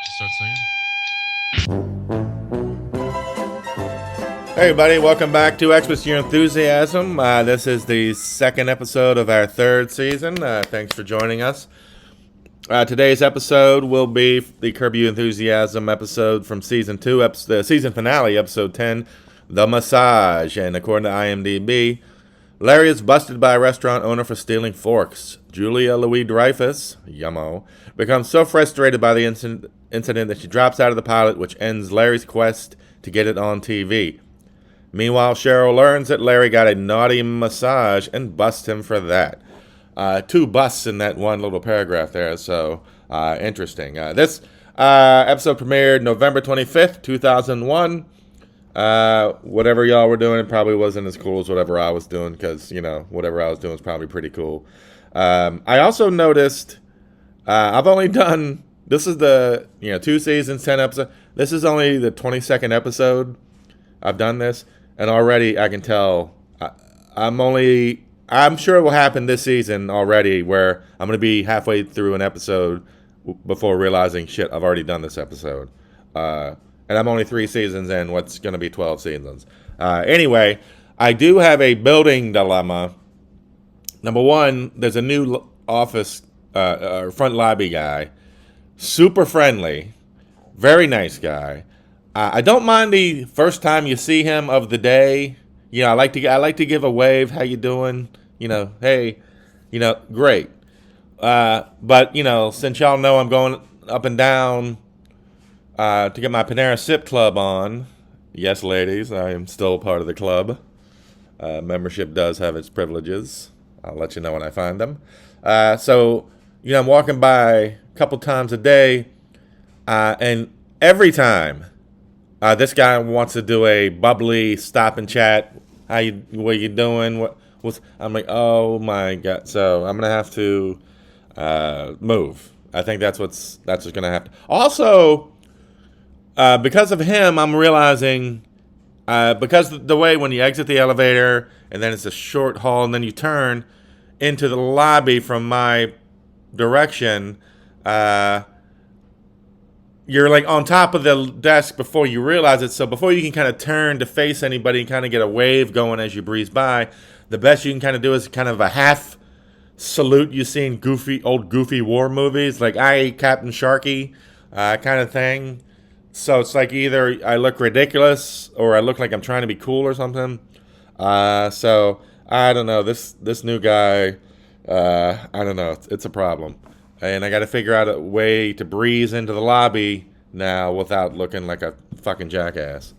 Just start singing. Hey everybody, welcome back to Express Your Enthusiasm. This is the second episode of our third season. Thanks for joining us. Today's episode will be the Curb Your Enthusiasm episode from season 2, the season finale, episode 10, The Massage. And according to IMDb, Larry is busted by a restaurant owner for stealing forks. Julia Louis-Dreyfus, yummo, becomes so frustrated by the incident that she drops out of the pilot, which ends Larry's quest to get it on TV. Meanwhile, Cheryl learns that Larry got a naughty massage and busts him for that. Two busts in that one little paragraph there, so interesting. This episode premiered November 25th, 2001. Whatever y'all were doing probably wasn't as cool as whatever I was doing, because, whatever I was doing was probably pretty cool. I also noticed I've only done, this is the, 2 seasons, 10 episodes. This is only the 22nd episode I've done this, and already I can tell I'm sure it will happen this season already, where I'm going to be halfway through an episode before realizing, shit, I've already done this episode. And I'm only 3 seasons in what's going to be 12 seasons. Anyway, I do have a building dilemma. Number one, there's a new office, front lobby guy. Super friendly. Very nice guy. I don't mind the first time you see him of the day. I like to give a wave. How you doing? Hey, great. But since y'all know I'm going up and down to get my Panera Sip Club on, yes, ladies, I am still part of the club. Membership does have its privileges. I'll let you know when I find them. So I'm walking by a couple times a day, and every time. This guy wants to do a bubbly stop and chat. What you doing? I'm like, oh my god. So I'm gonna have to move. I think that's what's gonna happen. Also, because of him, I'm realizing because the way when you exit the elevator and then it's a short hall and then you turn into the lobby from my direction. You're like on top of the desk before you realize it. So before you can kind of turn to face anybody and kind of get a wave going as you breeze by, the best you can kind of do is kind of a half salute you see in old goofy war movies, like I Captain Sharky kind of thing. So it's like either I look ridiculous or I look like I'm trying to be cool or something. So I don't know. This new guy, I don't know. It's a problem. And I got to figure out a way to breeze into the lobby now without looking like a fucking jackass,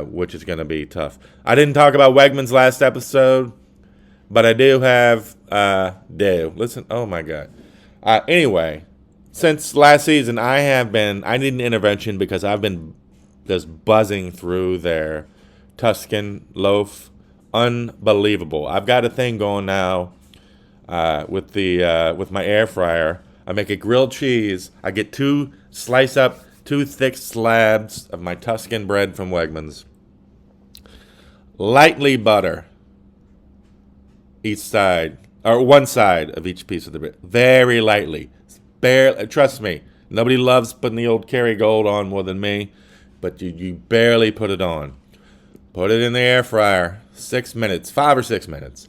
which is going to be tough. I didn't talk about Wegmans last episode, but I do have, listen, oh my God. Anyway, since last season, I need an intervention because I've been just buzzing through their Tuscan loaf. Unbelievable. I've got a thing going now. With my air fryer, I make a grilled cheese. I get 2 thick slabs of my Tuscan bread from Wegmans. Lightly butter each side, or one side of each piece of the bread. Very lightly. Barely, trust me, nobody loves putting the old Kerrygold on more than me, but you barely put it on. Put it in the air fryer. 6 minutes, 5 or 6 minutes.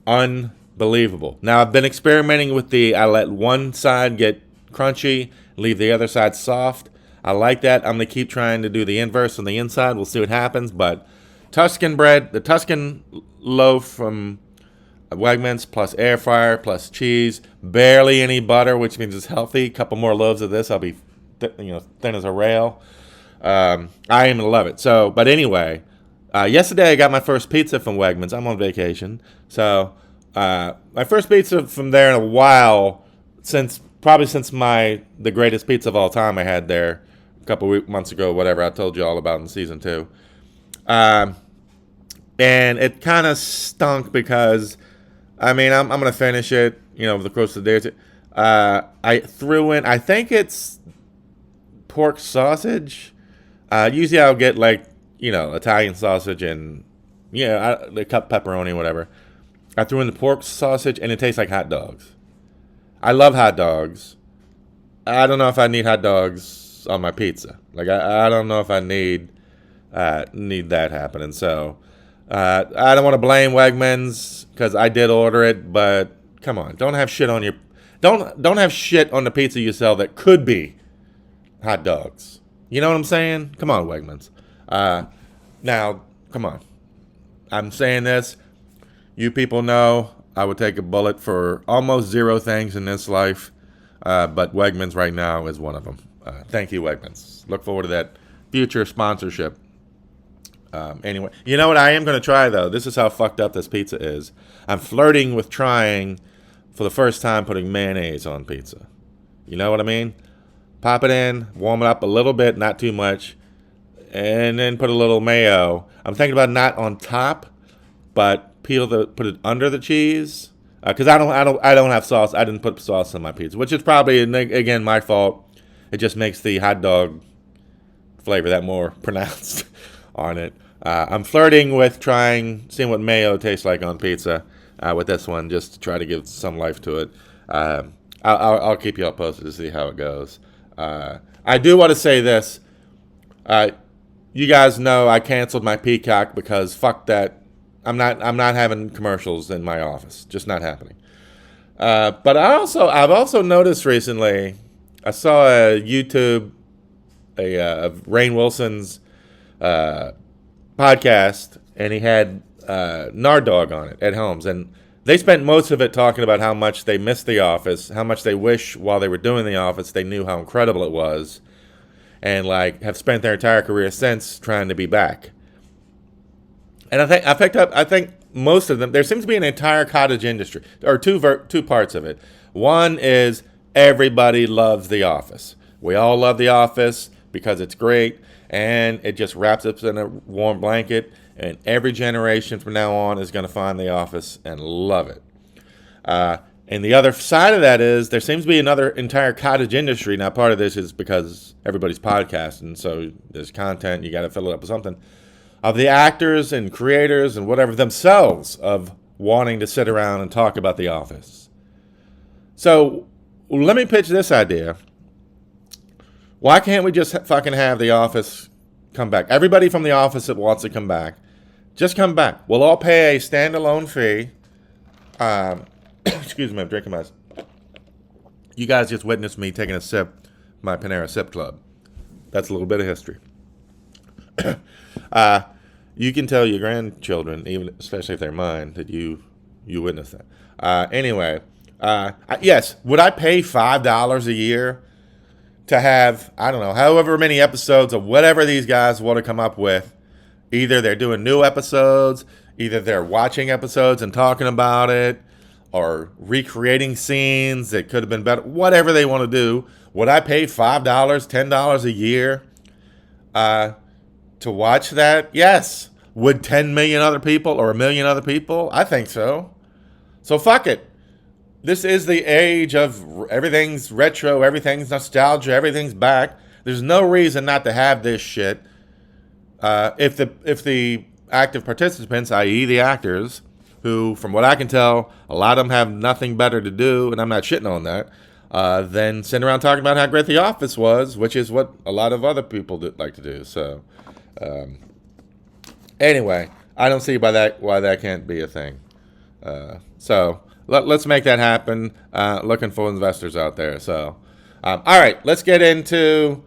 Unbelievable. Now, I've been experimenting with I let one side get crunchy, leave the other side soft. I like that. I'm going to keep trying to do the inverse on the inside. We'll see what happens. But Tuscan bread, the Tuscan loaf from Wegmans, plus air fryer, plus cheese, barely any butter, which means it's healthy. A couple more loaves of this, I'll be thin as a rail. I am going to love it. So, but anyway, yesterday I got my first pizza from Wegmans. I'm on vacation. So, my first pizza from there in a while, since the greatest pizza of all time I had there a couple months ago, whatever I told you all about in season 2. And it kind of stunk because, I'm going to finish it, over the course of the day or two. I threw in, I think it's pork sausage. Usually I'll get Italian sausage and, the cut pepperoni, whatever. I threw in the pork sausage and it tastes like hot dogs. I love hot dogs. I don't know if I need hot dogs on my pizza. Like I don't know if I need that happening. So I don't want to blame Wegmans because I did order it, but come on, don't have shit on your don't have shit on the pizza you sell that could be hot dogs. You know what I'm saying? Come on, Wegmans. Now, come on. I'm saying this. You people know I would take a bullet for almost zero things in this life, but Wegmans right now is one of them. Thank you, Wegmans. Look forward to that future sponsorship. Anyway, you know what I am going to try, though? This is how fucked up this pizza is. I'm flirting with trying, for the first time, putting mayonnaise on pizza. You know what I mean? Pop it in, warm it up a little bit, not too much, and then put a little mayo. I'm thinking about not on top, but put it under the cheese, because I don't have sauce. I didn't put sauce on my pizza, which is probably again my fault. It just makes the hot dog flavor that more pronounced on it. I'm flirting with seeing what mayo tastes like on pizza with this one, just to try to give some life to it. I'll keep you all posted to see how it goes. I do want to say this. You guys know I canceled my Peacock because fuck that. I'm not having commercials in my office. Just not happening. But I've also noticed recently. I saw a YouTube of Rainn Wilson's podcast, and he had Nard Dog on it, Ed Helms, and they spent most of it talking about how much they missed The Office, how much they wish while they were doing The Office they knew how incredible it was, and like have spent their entire career since trying to be back. And I think most of them, there seems to be an entire cottage industry, or two parts of it. One is everybody loves The Office. We all love The Office because it's great, and it just wraps us in a warm blanket, and every generation from now on is going to find The Office and love it. And the other side of that is there seems to be another entire cottage industry. Now, part of this is because everybody's podcasting, so there's content, you got to fill it up with something, of the actors and creators and whatever themselves of wanting to sit around and talk about The Office. So let me pitch this idea. Why can't we just fucking have The Office come back? Everybody from The Office that wants to come back, just come back. We'll all pay a standalone fee. Excuse me, I'm drinking my... You guys just witnessed me taking a sip, my Panera Sip Club. That's a little bit of history. You can tell your grandchildren, even especially if they're mine, that you witnessed that. Anyway, yes, would I pay $5 a year to have, I don't know, however many episodes of whatever these guys want to come up with? Either they're doing new episodes, either they're watching episodes and talking about it, or recreating scenes that could have been better, whatever they want to do. Would I pay $5, $10 a year to watch that? Yes. Would 10 million other people or a million other people? I think so. So fuck it. This is the age of everything's retro, everything's nostalgia, everything's back. There's no reason not to have this shit. If the active participants, i.e. the actors, who, from what I can tell, a lot of them have nothing better to do, and I'm not shitting on that, than sitting around talking about how great The Office was, which is what a lot of other people like to do. So, anyway, I don't see why that can't be a thing. So let's make that happen. Looking for investors out there. So, all right, let's get into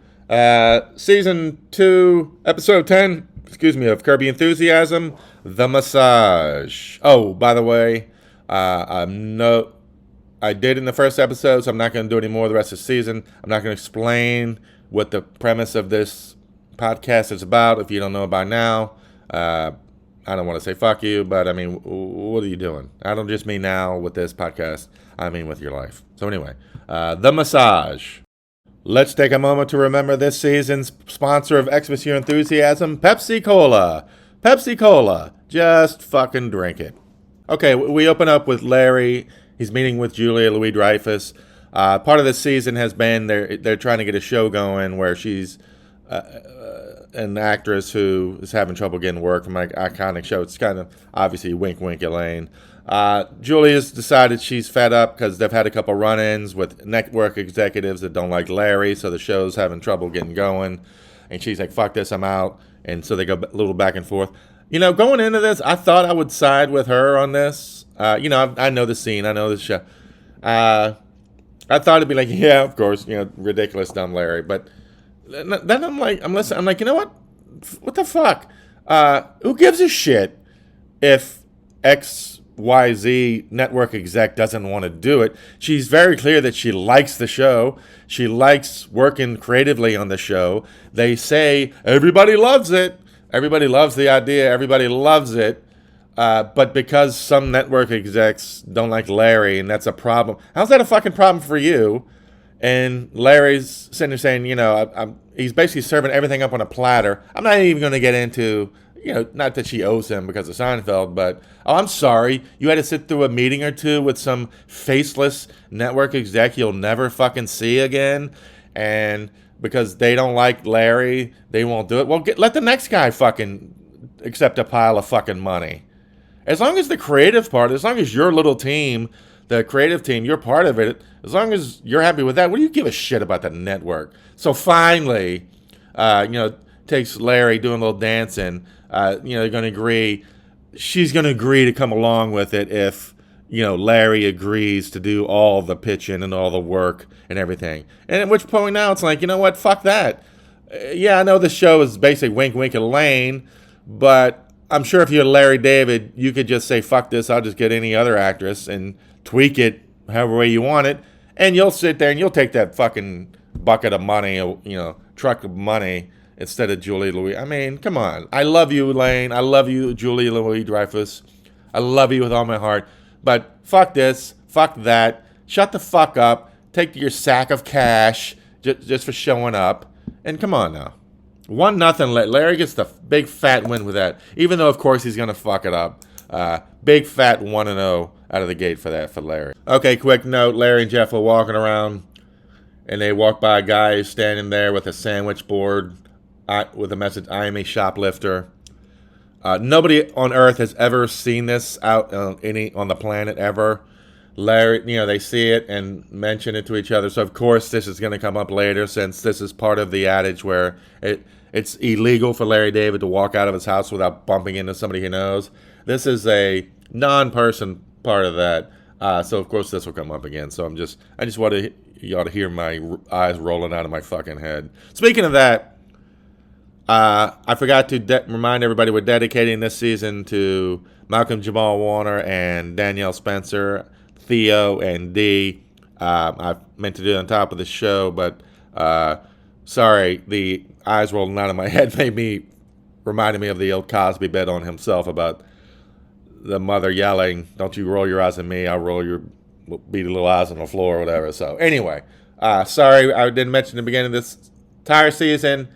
season 2, episode 10. Of Curb Your Enthusiasm, The Massage. Oh, by the way, I did in the first episode, so I'm not going to do any more the rest of the season. I'm not going to explain what the premise of this podcast is about if you don't know by now. I don't want to say fuck you, but I mean, what are you doing? I don't just mean now with this podcast. I mean with your life. So anyway, The Massage. Let's take a moment to remember this season's sponsor of Xmas Your Enthusiasm, Pepsi Cola. Pepsi Cola. Just fucking drink it. Okay, we open up with Larry. He's meeting with Julia Louis-Dreyfus. Part of this season has been they're trying to get a show going where she's an actress who is having trouble getting work from my iconic show. It's kind of obviously wink, wink, Elaine. Julia's decided she's fed up because they've had a couple run-ins with network executives that don't like Larry, so the show's having trouble getting going. And she's like, fuck this, I'm out. And so they go a little back and forth. Going into this, I thought I would side with her on this. I know the scene, I know the show. I thought it'd be like, yeah, of course, ridiculous, dumb Larry. But then I'm listening. I'm like, you know what? What the fuck? Who gives a shit if XYZ network exec doesn't want to do it? She's very clear that she likes the show. She likes working creatively on the show. They say everybody loves it. Everybody loves the idea. Everybody loves it. But because some network execs don't like Larry, and that's a problem. How's that a fucking problem for you? And Larry's sitting there saying, he's basically serving everything up on a platter. I'm not even going to get into, not that she owes him because of Seinfeld, but, I'm sorry. You had to sit through a meeting or two with some faceless network exec you'll never fucking see again. And because they don't like Larry, they won't do it. Well, let the next guy fucking accept a pile of fucking money. As long as the creative part, as long as your little team, the creative team, you're part of it, as long as you're happy with that, what do you give a shit about the network? So finally, takes Larry doing a little dancing, they're going to agree. She's going to agree to come along with it if, Larry agrees to do all the pitching and all the work and everything. And at which point now it's like, you know what, fuck that. Yeah, I know the show is basically wink, wink, Elaine, but I'm sure if you're Larry David, you could just say, fuck this, I'll just get any other actress and tweak it however way you want it. And you'll sit there and you'll take that fucking bucket of money, truck of money instead of Julie Louis. I mean, come on. I love you, Elaine. I love you, Julie Louis-Dreyfus. I love you with all my heart. But fuck this, fuck that. Shut the fuck up. Take your sack of cash just for showing up. And come on now. 1-0. Larry gets the big fat win with that. Even though, of course, he's going to fuck it up. Big fat 1-0 out of the gate for Larry. Okay, quick note. Larry and Jeff are walking around, and they walk by a guy who's standing there with a sandwich board with a message, I am a shoplifter. Nobody on Earth has ever seen this out on the planet ever. Larry, they see it and mention it to each other. So, of course, this is going to come up later since this is part of the adage where it's illegal for Larry David to walk out of his house without bumping into somebody he knows. This is a non-person part of that. So, of course, this will come up again. So, I just want y'all to hear my eyes rolling out of my fucking head. Speaking of that, I forgot to remind everybody we're dedicating this season to Malcolm Jamal Warner and Danielle Spencer, Theo, and Dee. I meant to do it on top of the show, but sorry, the eyes rolling out of my head reminded me of the old Cosby bit on himself about the mother yelling, don't you roll your eyes at me, I'll roll your beady little eyes on the floor or whatever. So anyway, sorry I didn't mention the beginning of this entire season.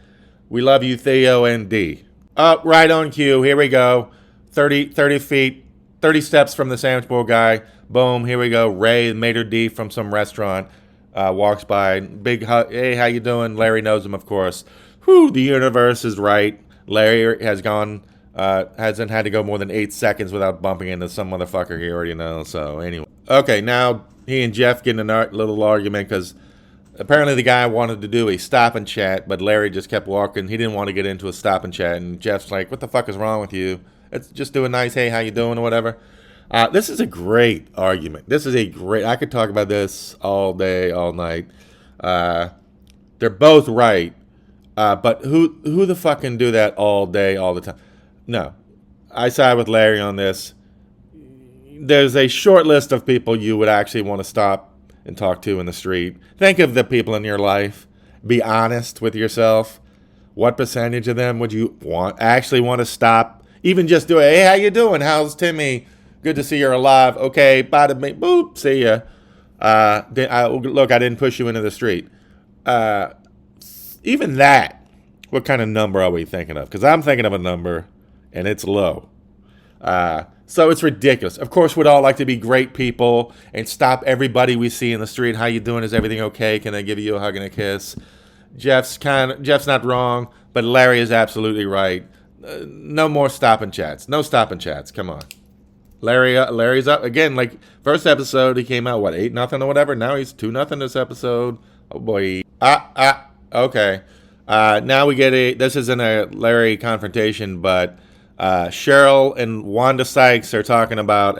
We love you, Theo and Dee. Right on cue, here we go. 30 feet, 30 steps from the sandwich board guy. Boom, here we go. Ray, Mater D from some restaurant, walks by. Big hug. Hey, how you doing? Larry knows him, of course. Whew, the universe is right. Larry hasn't had to go more than 8 seconds without bumping into some motherfucker he already knows. So, anyway. Okay, now he and Jeff get in a little argument because apparently the guy wanted to do a stop and chat, but Larry just kept walking. He didn't want to get into a stop and chat, and Jeff's like, what the fuck is wrong with you? Let's just do a nice, hey, how you doing, or whatever. This is a great argument. I could talk about this all day, all night. They're both right. But who the fuck can do that all day, all the time? No. I side with Larry on this. There's a short list of people you would actually want to stop and talk to in the street. Think of the people in your life. Be honest with yourself. What percentage of them would you actually want to stop? Even just do it. Hey, how you doing? How's Timmy? Good to see you're alive. Okay, bye to me. Boop, see ya. Look, I didn't push you into the street. Even that, what kind of number are we thinking of? Because I'm thinking of a number, and it's low. So it's ridiculous. Of course, we'd all like to be great people and stop everybody we see in the street. How you doing? Is everything okay? Can I give you a hug and a kiss? Jeff's not wrong, but Larry is absolutely right. No more stopping chats. No stopping chats. Come on. Larry's up again. Like first episode, he came out 8-0 or whatever. Now he's 2-0 this episode. Oh boy. Okay. Now we get this isn't a Larry confrontation, but Cheryl and Wanda Sykes are talking about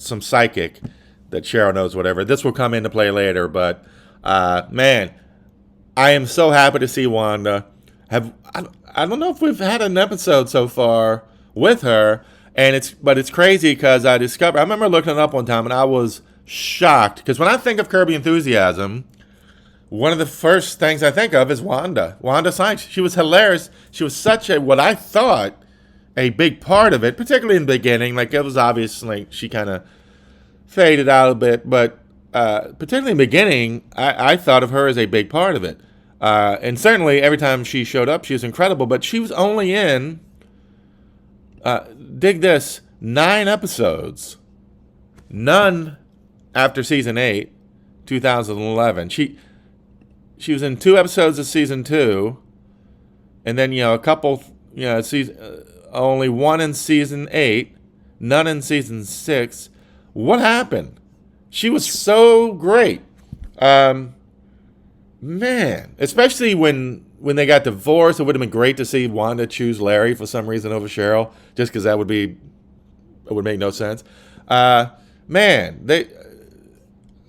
some psychic that Cheryl knows, whatever. This will come into play later, but man, I am so happy to see Wanda. I don't know if we've had an episode so far with her, and it's crazy because I remember looking it up one time and I was shocked because when I think of Curb Your Enthusiasm, one of the first things I think of is Wanda Sykes. She was hilarious. She was such what I thought a big part of it, particularly in the beginning. Like it was obvious, like she kind of faded out a bit, but particularly in the beginning, I thought of her as a big part of it. And certainly every time she showed up, she was incredible, but she was only in, dig this, 9 episodes. None after season 8, 2011. She was in 2 episodes of season 2, and then, a couple, only 1 in season 8, none in season 6. What happened? She was so great. Man, especially when they got divorced, it would have been great to see Wanda choose Larry for some reason over Cheryl, just because it would make no sense. Man,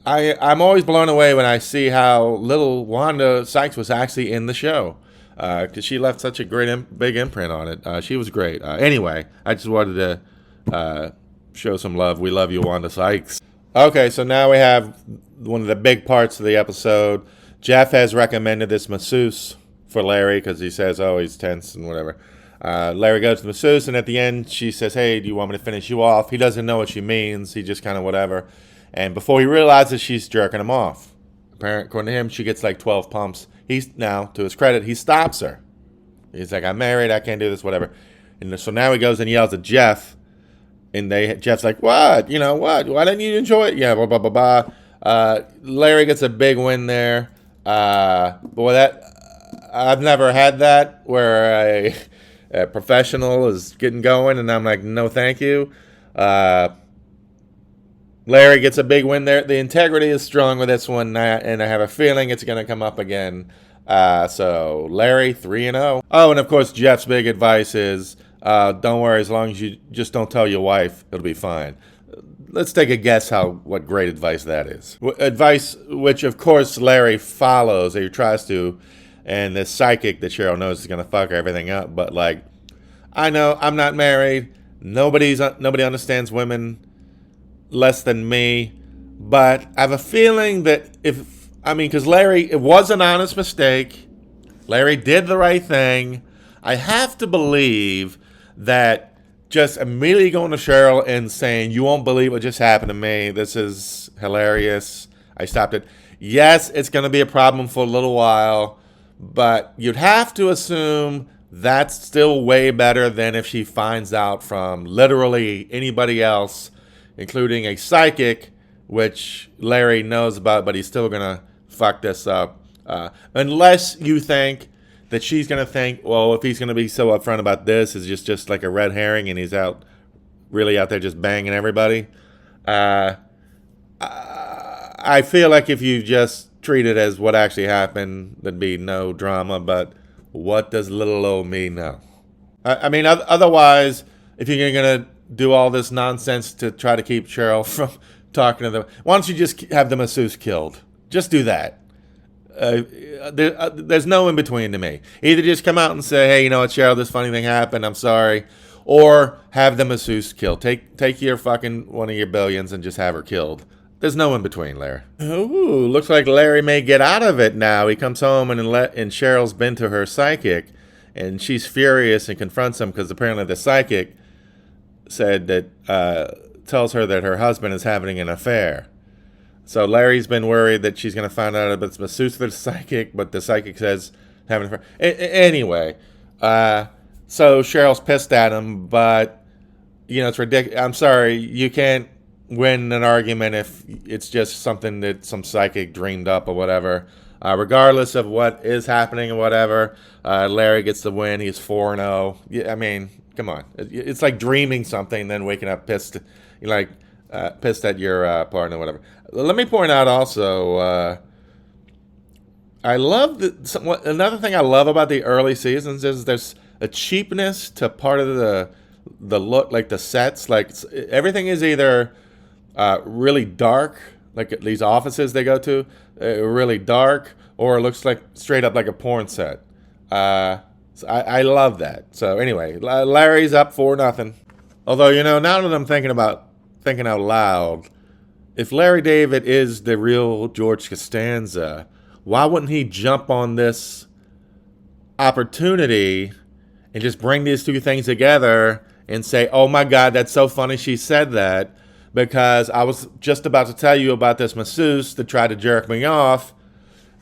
I'm always blown away when I see how little Wanda Sykes was actually in the show, because she left such a great big imprint on it. She was great. Anyway, I just wanted to show some love. We love you, Wanda Sykes. Okay, so now we have one of the big parts of the episode. Jeff has recommended this masseuse for Larry because he says, he's tense and whatever. Larry goes to the masseuse, and at the end, she says, hey, do you want me to finish you off? He doesn't know what she means. He just kind of whatever. And before he realizes, she's jerking him off. Apparently, according to him, she gets like 12 pumps. Now, to his credit, he stops her. He's like, I'm married. I can't do this, whatever. And so now he goes and yells at Jeff. And Jeff's like, what? What? Why didn't you enjoy it? Yeah, blah, blah, blah, blah. Larry gets a big win there. I've never had that where a professional is getting going and I'm like, no, thank you. Larry gets a big win there. The integrity is strong with this one, and I have a feeling it's going to come up again. So Larry 3-0. Oh, and of course, Jeff's big advice is, don't worry, as long as you just don't tell your wife, it'll be fine. Let's take a guess what great advice that is. Advice which, of course, Larry follows, or he tries to, and this psychic that Cheryl knows is going to fuck everything up. But, I know I'm not married. Nobody understands women less than me. But I have a feeling that because Larry, it was an honest mistake. Larry did the right thing. I have to believe that just immediately going to Cheryl and saying, you won't believe what just happened to me. This is hilarious. I stopped it. Yes, it's going to be a problem for a little while, but you'd have to assume that's still way better than if she finds out from literally anybody else, including a psychic, which Larry knows about, but he's still going to fuck this up. Unless you think that she's going to think, well, if he's going to be so upfront about this, it's just like a red herring and he's really out there just banging everybody. I feel like if you just treat it as what actually happened, there'd be no drama, but what does little old me know? Otherwise, if you're going to do all this nonsense to try to keep Cheryl from talking to them, why don't you just have the masseuse killed? Just do that. There's no in between to me. Either just come out and say, hey, Cheryl, this funny thing happened, I'm sorry, or have the masseuse killed. Take your fucking one of your billions and just have her killed. There's no in between, Larry. Ooh, looks like Larry may get out of it now. He comes home and Cheryl's been to her psychic, and she's furious and confronts him because apparently the psychic said that tells her that her husband is having an affair. So Larry's been worried that she's going to find out if it's masseuse for the psychic, but the psychic says having an affair. Anyway, so Cheryl's pissed at him, but, it's ridiculous. I'm sorry, you can't win an argument if it's just something that some psychic dreamed up or whatever. Regardless of what is happening or whatever, Larry gets the win. He's 4-0. Yeah, I mean, come on. It's like dreaming something, then waking up pissed, pissed at your partner or whatever. Let me point out also, I love another thing I love about the early seasons is there's a cheapness to part of the look, like the sets. Like everything is either really dark, like these offices they go to, really dark, or it looks like straight up like a porn set. So I love that. So anyway, Larry's up 4-0. Although, now that I'm thinking out loud, if Larry David is the real George Costanza, why wouldn't he jump on this opportunity and just bring these two things together and say, oh my God, that's so funny she said that, because I was just about to tell you about this masseuse that tried to jerk me off,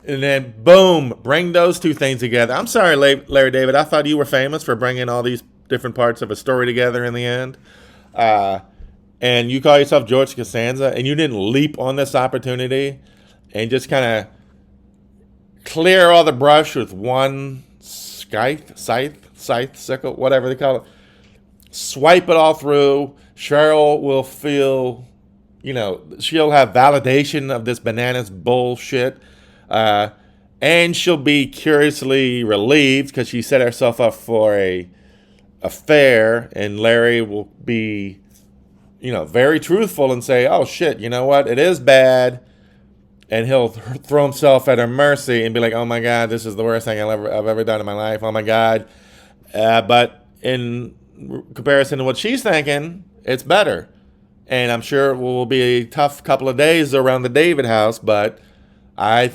and then boom, bring those two things together. I'm sorry, Larry David, I thought you were famous for bringing all these different parts of a story together in the end. And you call yourself George Costanza, and you didn't leap on this opportunity and just kind of clear all the brush with one scythe, sickle, whatever they call it. Swipe it all through. Cheryl will feel, she'll have validation of this bananas bullshit. And she'll be curiously relieved because she set herself up for a affair, and Larry will be, very truthful and say, oh shit, you know what? It is bad. And he'll throw himself at her mercy and be like, oh my God, this is the worst thing I've ever done in my life. Oh my God. But in comparison to what she's thinking, it's better. And I'm sure it will be a tough couple of days around the David house, but I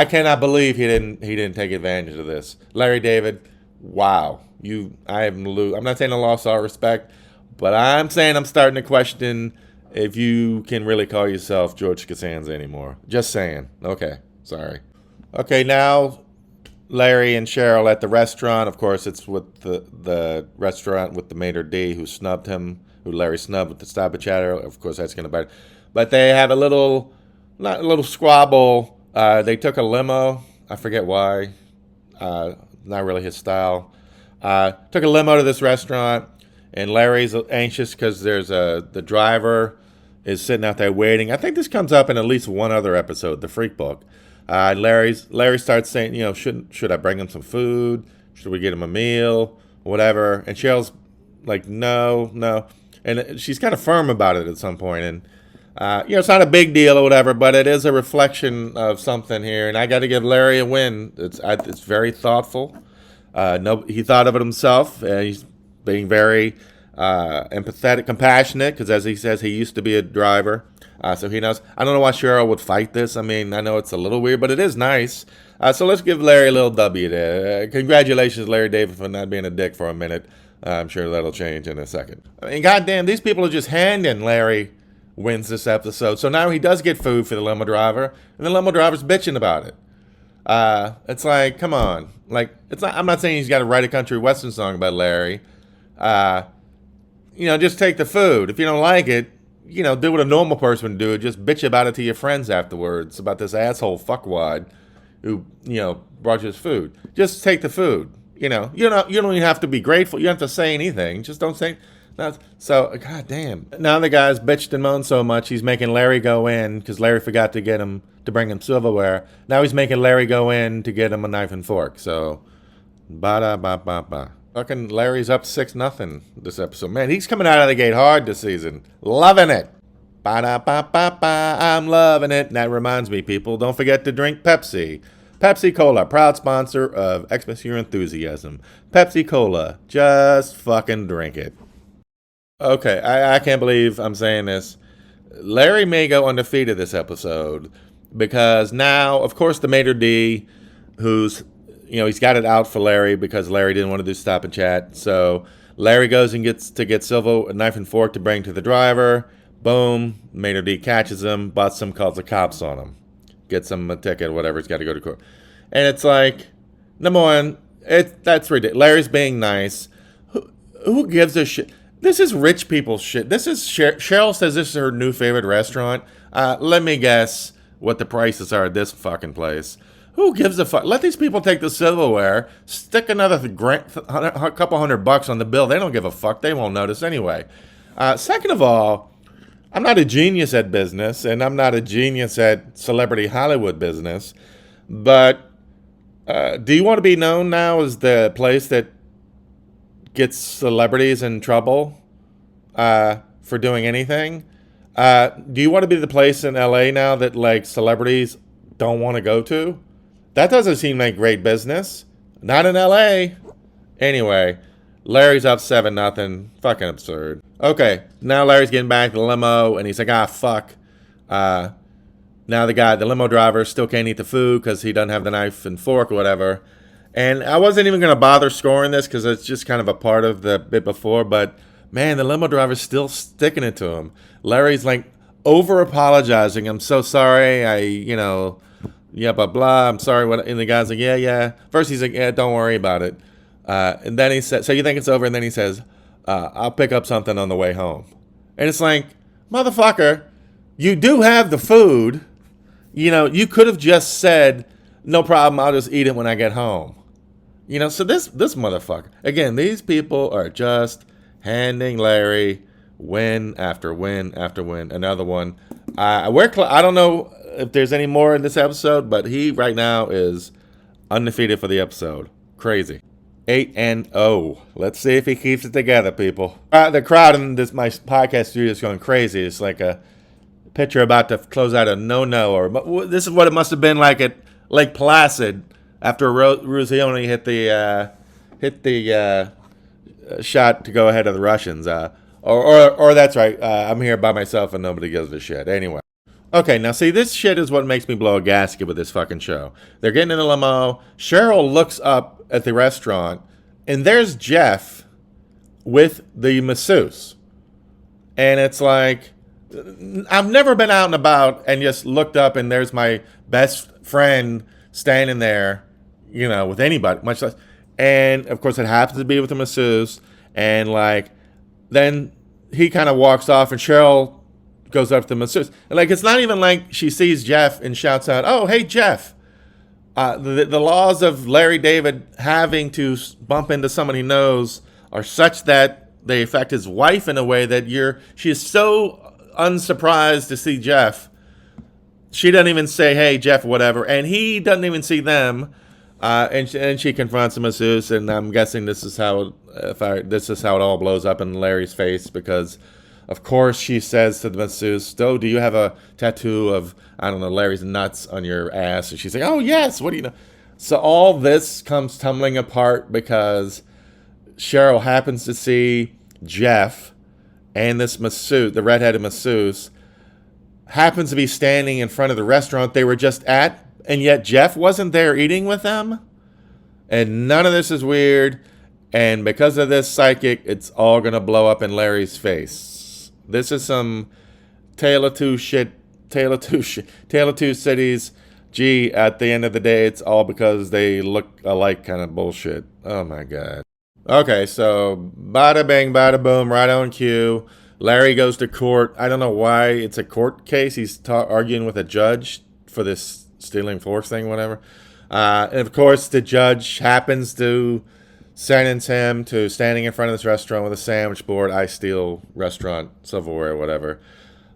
cannot believe he didn't take advantage of this. Larry David, wow. I'm not saying I lost all respect, but I'm saying I'm starting to question if you can really call yourself George Costanza anymore. Just saying. Okay, sorry. Okay, now Larry and Cheryl at the restaurant. Of course, it's with the restaurant with the maitre d' who snubbed him, who Larry snubbed with the stop and chatter. Of course, that's going to bite. But they have a little squabble. They took a limo. I forget why. Not really his style. Took a limo to this restaurant, and Larry's anxious because the driver is sitting out there waiting. I think this comes up in at least one other episode, the Freak Book. Larry starts saying, should I bring him some food? Should we get him a meal? Whatever. And Cheryl's like, no. And she's kind of firm about it at some point. And, it's not a big deal or whatever, but it is a reflection of something here. And I got to give Larry a win. It's very thoughtful. He thought of it himself. He's being very empathetic, compassionate, because as he says, he used to be a driver. So he knows. I don't know why Cheryl would fight this. I mean, I know it's a little weird, but it is nice. So let's give Larry a little W there. Congratulations, Larry David, for not being a dick for a minute. I'm sure that'll change in a second. I mean, goddamn, these people are just handing Larry wins this episode. So now he does get food for the limo driver, and the limo driver's bitching about it. It's like, come on. Like, it's not. I'm not saying he's got to write a country western song about Larry. Just take the food. If you don't like it, do what a normal person would do. Just bitch about it to your friends afterwards about this asshole fuckwad who, brought you his food. Just take the food. You don't even have to be grateful. You don't have to say anything. Just don't say. So, goddamn. Now the guy's bitched and moaned so much, he's making Larry go in because Larry forgot to bring him silverware. Now he's making Larry go in to get him a knife and fork. So, ba-da-ba-ba-ba. Fucking Larry's up 6-0 this episode. Man, he's coming out of the gate hard this season. Loving it. Ba-da-ba-ba-ba. I'm loving it. And that reminds me, people, don't forget to drink Pepsi. Pepsi Cola, proud sponsor of Xmas Your Enthusiasm. Pepsi Cola, just fucking drink it. Okay, I can't believe I'm saying this. Larry may go undefeated this episode because now, of course, the maitre d', who's, he's got it out for Larry because Larry didn't want to do stop and chat. So Larry goes and gets Silva a knife and fork to bring to the driver. Boom, maitre d' catches him, busts him, calls the cops on him. Gets him a ticket, whatever, he's got to go to court. And it's like, number one, that's ridiculous. Larry's being nice. Who gives a shit? This is rich people shit. This is Cheryl says this is her new favorite restaurant. Let me guess what the prices are at this fucking place. Who gives a fuck? Let these people take the silverware, stick another a couple $100 on the bill. They don't give a fuck. They won't notice anyway. Second of all, I'm not a genius at business, and I'm not a genius at celebrity Hollywood business. But do you want to be known now as the place that gets celebrities in trouble for doing anything? Do you want to be the place in LA now that like celebrities don't want to go to? That doesn't seem like great business. Not in LA. Anyway, Larry's up 7-0. Fucking absurd. Okay, now Larry's getting back to the limo, and he's like, fuck. Now the limo driver still can't eat the food because he doesn't have the knife and fork or whatever. And I wasn't even going to bother scoring this because it's just kind of a part of the bit before, but man, the limo driver's still sticking it to him. Larry's like over apologizing. I'm so sorry. Yeah, blah, blah. I'm sorry. And the guy's like, yeah. First he's like, yeah, don't worry about it. And then he said, so you think it's over? And then he says, I'll pick up something on the way home. And it's like, motherfucker, you do have the food. You could have just said, no problem, I'll just eat it when I get home. So this motherfucker. Again, these people are just handing Larry win after win after win. Another one. I don't know if there's any more in this episode, but he right now is undefeated for the episode. Crazy. 8-0. Let's see if he keeps it together, people. The crowd in my podcast studio is going crazy. It's like a pitcher about to close out a no-no. Or this is what it must have been like at Lake Placid after Ruzioni hit the shot to go ahead of the Russians. Or that's right. I'm here by myself and nobody gives a shit. Anyway. Okay, now see, this shit is what makes me blow a gasket with this fucking show. They're getting in the limo. Cheryl looks up at the restaurant, and there's Jeff with the masseuse. And it's like, I've never been out and about and just looked up, and there's my best friend standing there, with anybody, much less. And, of course, it happens to be with the masseuse. And, then he kind of walks off, and Cheryl goes up to the masseuse. And, it's not even like she sees Jeff and shouts out, oh, hey, Jeff. The laws of Larry David having to bump into someone he knows are such that they affect his wife in a way that she is so unsurprised to see Jeff. She doesn't even say, hey, Jeff, whatever. And he doesn't even see them. And she confronts the masseuse, and I'm guessing this is how it all blows up in Larry's face because, of course, she says to the masseuse, "Oh, do you have a tattoo of Larry's nuts on your ass?" And she's like, "Oh yes, what do you know?" So all this comes tumbling apart because Cheryl happens to see Jeff and this masseuse, the redheaded masseuse, happens to be standing in front of the restaurant they were just at. And yet Jeff wasn't there eating with them. And none of this is weird. And because of this psychic, it's all going to blow up in Larry's face. This is some Tale of Two Cities. Gee, at the end of the day, it's all because they look alike kind of bullshit. Oh my God. Okay, so bada bang, bada boom, right on cue. Larry goes to court. I don't know why it's a court case. He's arguing with a judge for this stealing forks thing, whatever. And of course, the judge happens to sentence him to standing in front of this restaurant with a sandwich board. I steal restaurant silverware, whatever.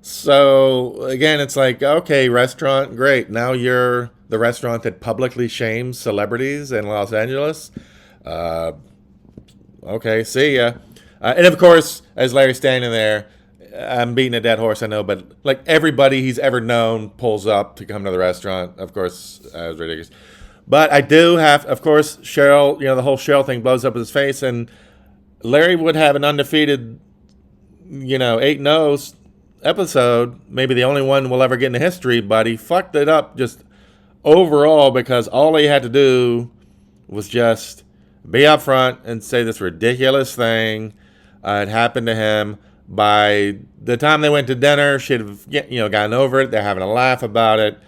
So again, it's like, okay, restaurant, great. Now you're the restaurant that publicly shames celebrities in Los Angeles. Okay, see ya. And of course, as Larry's standing there, I'm beating a dead horse, I know, but everybody he's ever known pulls up to come to the restaurant. Of course, it was ridiculous. But I do have, of course, Cheryl, the whole Cheryl thing blows up in his face, and Larry would have an undefeated, 8-0 episode, maybe the only one we'll ever get in the history, but he fucked it up just overall because all he had to do was just be up front and say this ridiculous thing. It happened to him. By the time they went to dinner, she'd have gotten over it. They're having a laugh about it.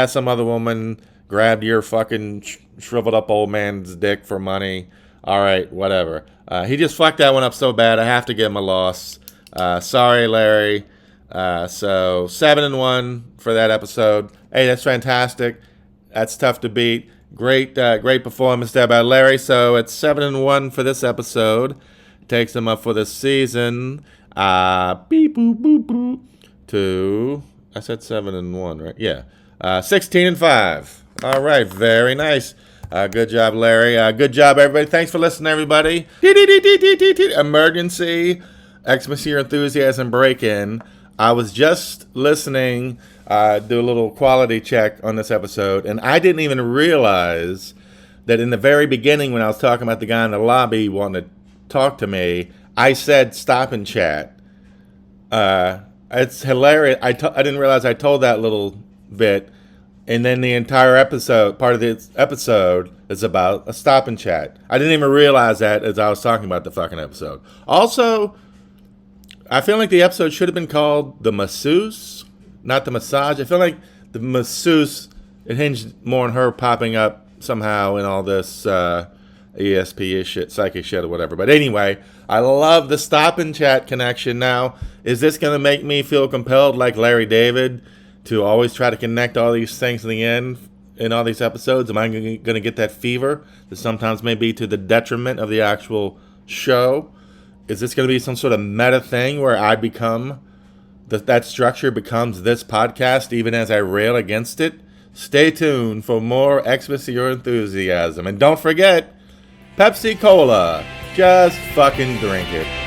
Some other woman grabbed your fucking shriveled up old man's dick for money. All right, whatever. He just fucked that one up so bad. I have to give him a loss. Sorry, Larry. So 7-1 for that episode. Hey, that's fantastic. That's tough to beat. Great performance there by Larry. So it's 7-1 for this episode. Takes him up for the season. Beep boop boop boop. To I said 7-1, right? Yeah. 16-5. All right, very nice. Good job, Larry. Good job, everybody. Thanks for listening, everybody. Emergency Xmas Year Enthusiasm break-in. I was just listening, do a little quality check on this episode, and I didn't even realize that in the very beginning when I was talking about the guy in the lobby wanting to talk to me, I said stop and chat. It's hilarious. I didn't realize I told that little bit, and then the entire episode, part of the episode, is about a stop and chat. I didn't even realize that as I was talking about the fucking episode. Also, I feel like the episode should have been called The Masseuse, not The Massage. I feel like The Masseuse, it hinged more on her popping up somehow in all this ESP shit, psychic shit or whatever. But anyway, I love the stop and chat connection now. Is this going to make me feel compelled like Larry David to always try to connect all these things in the end in all these episodes? Am I going to get that fever that sometimes may be to the detriment of the actual show? Is this going to be some sort of meta thing where I become, that structure becomes this podcast even as I rail against it? Stay tuned for more Xmas Year Enthusiasm. And don't forget, Pepsi Cola. Just fucking drink it.